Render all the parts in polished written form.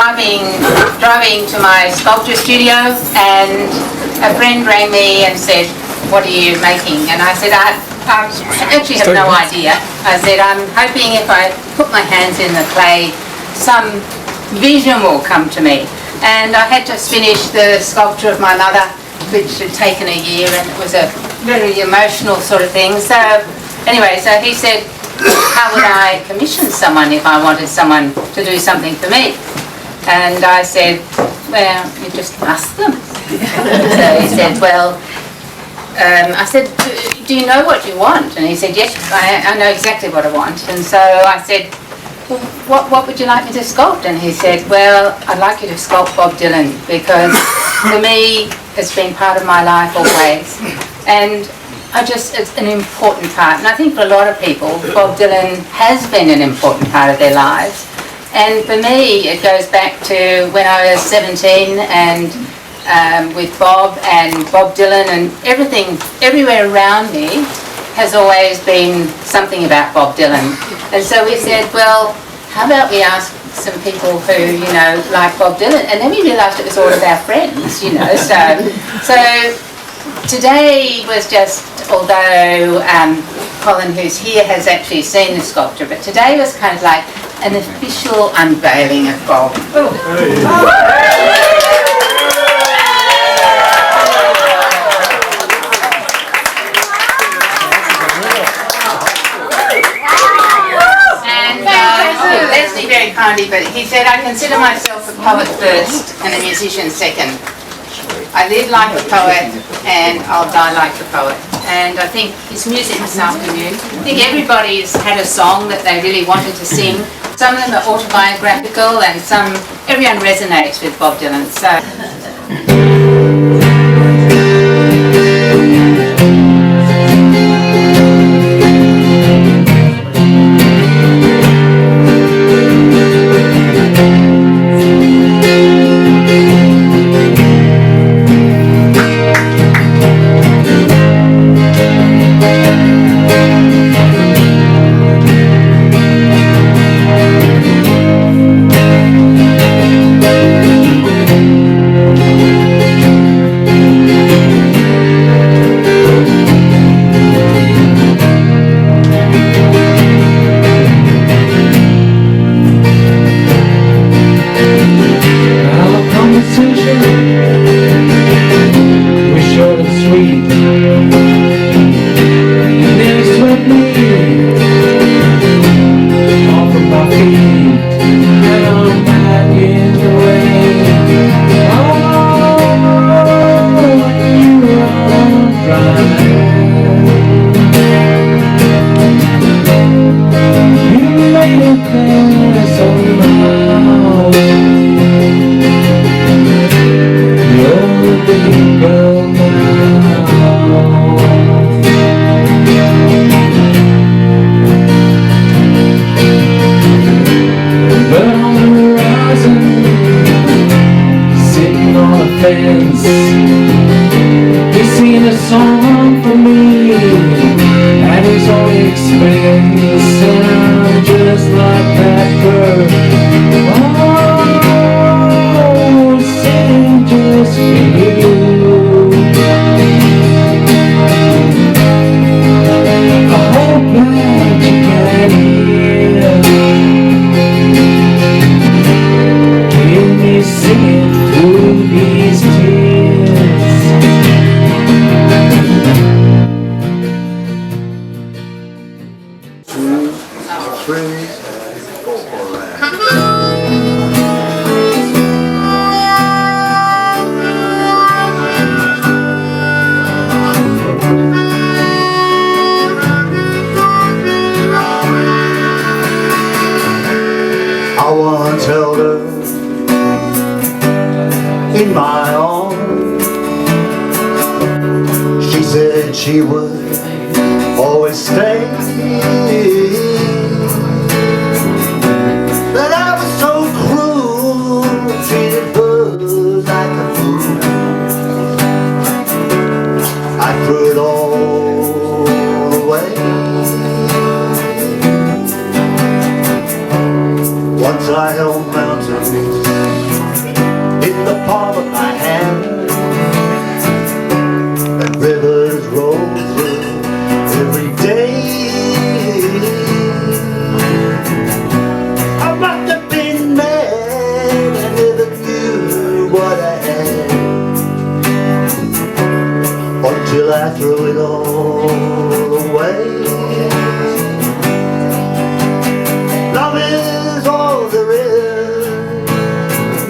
driving to my sculpture studio, and a friend rang me and said, "What are you making?" And I said, I actually have no idea. I said, "I'm hoping if I put my hands in the clay, some vision will come to me." And I had just finished the sculpture of my mother, which had taken a year, and it was a very emotional sort of thing. So anyway, so he said, "How would I commission someone if I wanted someone to do something for me?" And I said, "Well, you just ask them." So he said, "Well," I said, "Do you know what you want?" And he said, "Yes, I know exactly what I want." And so I said, "Well, what would you like me to sculpt?" And he said, "Well, I'd like you to sculpt Bob Dylan, because for me, it's been part of my life always. And it's an important part." And I think for a lot of people, Bob Dylan has been an important part of their lives. And for me, it goes back to when I was 17 and with Bob and Bob Dylan, and everything, everywhere around me has always been something about Bob Dylan. And so we said, well, how about we ask some people who, like Bob Dylan? And then we realised it was all of our friends, So today was just, although Colin, who's here, has actually seen the sculpture, but today was kind of like an official unveiling of Bob. Leslie very kindly, but he said, "I consider myself a poet first and a musician second. I live like a poet and I'll die like a poet." And I think his music this afternoon, I think everybody's had a song that they really wanted to sing. Some of them are autobiographical, and everyone resonates with Bob Dylan. So. In my arms, she said she would always stay, that I was so cruel, treated her like a fool. I threw it all away. Once I held mountains palm of my hand, and rivers roll through every day. I must have been mad, I never knew what I had, until I threw it all away. Love is all there is,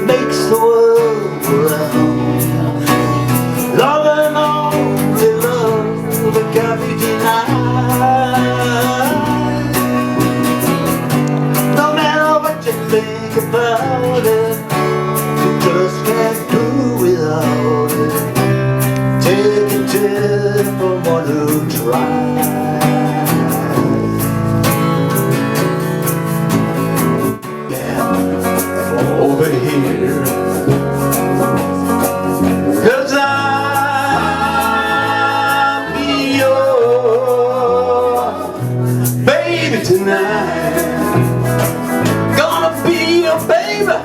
makes the world go round. Love and only love that can't be denied. No matter what you think about it, you just can't do without it. Take a tip from one who tried. Over here, 'cause I'll be your baby tonight. Gonna be your baby,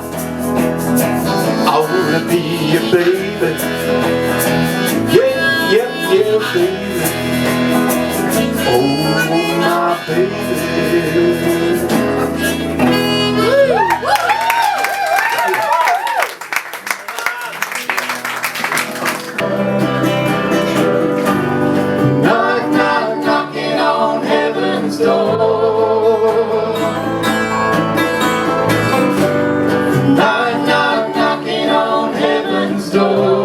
I wanna be your baby. Yeah, yeah, yeah, baby. Oh, my baby. Knock, knock, knocking on heaven's door. Knock, knock, knocking on heaven's door.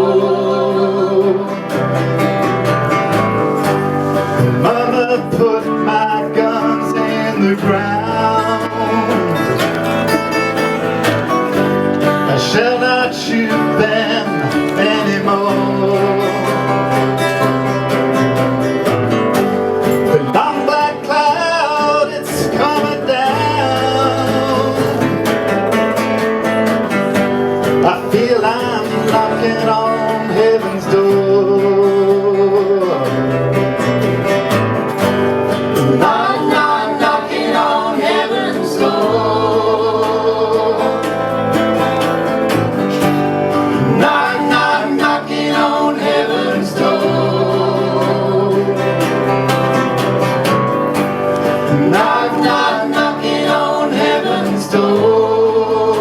Mama put my guns in the ground. I shall not shoot them anymore. The long black cloud, it's coming down. I feel I'm knocking on heaven's door. Knock, knock, knocking on heaven's door. Knock, knock, knocking on heaven's door. Knock, knock, knocking on heaven's door.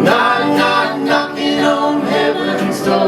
Knock, knock, knocking on heaven's door.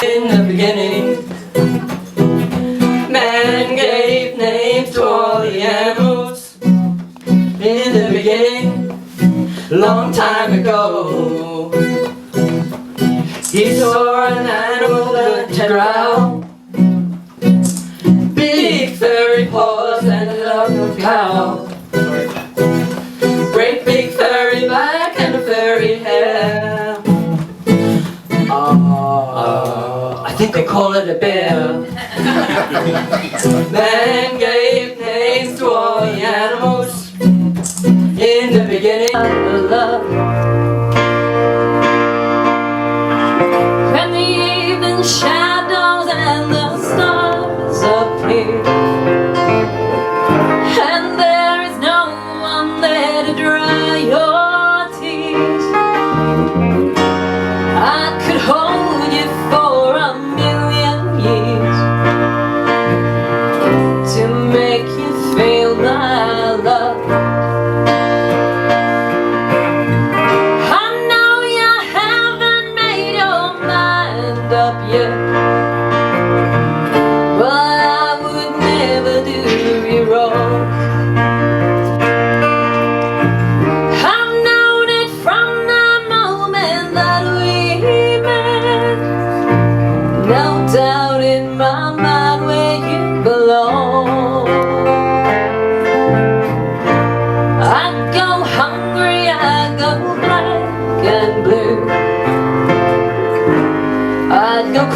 In the beginning, man gave names to all the animals. In the beginning, long time ago, he saw an animal that could growl, big furry paws and a love of cow, great big furry back and a furry hair. I think they call it a bear. Man gave names to all the animals. In the beginning, love. When the evening shadows and the stars appear, and there is no one there to dry your tears, I could hold you for a million years, till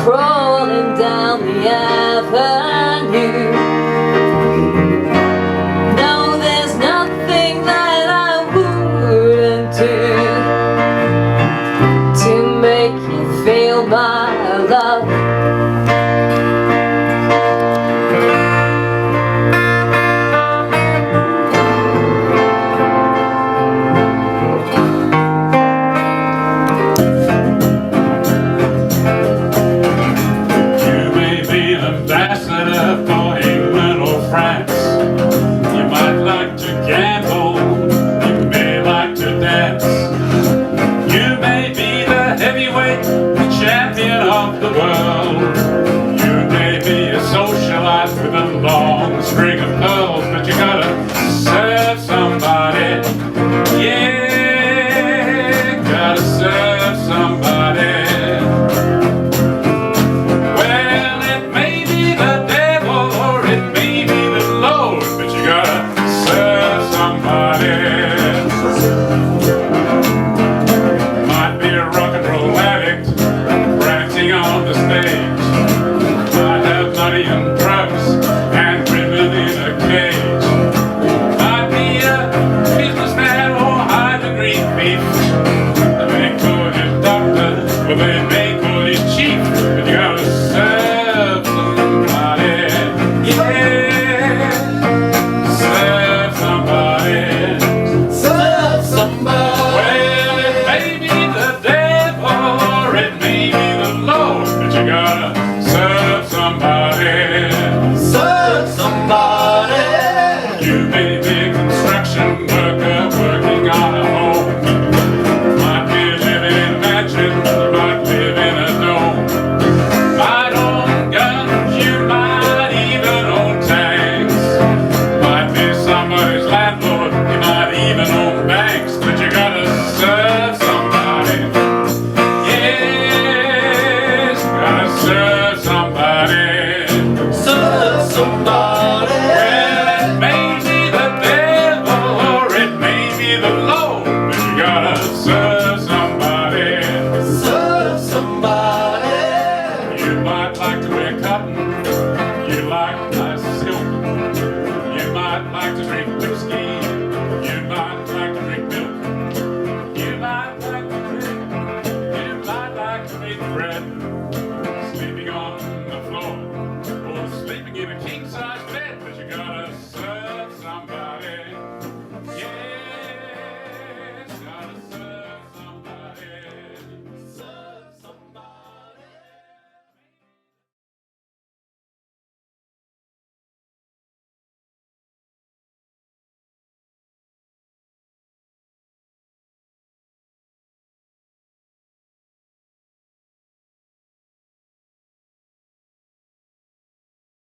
crawling down the avenue. No, there's nothing that I wouldn't do to make you feel my love. Ambassador for England or France. You might like to gamble, you may like to dance. You may be the heavyweight, the champion of the world. You may be a socialite with a long string of pearls, but you gotta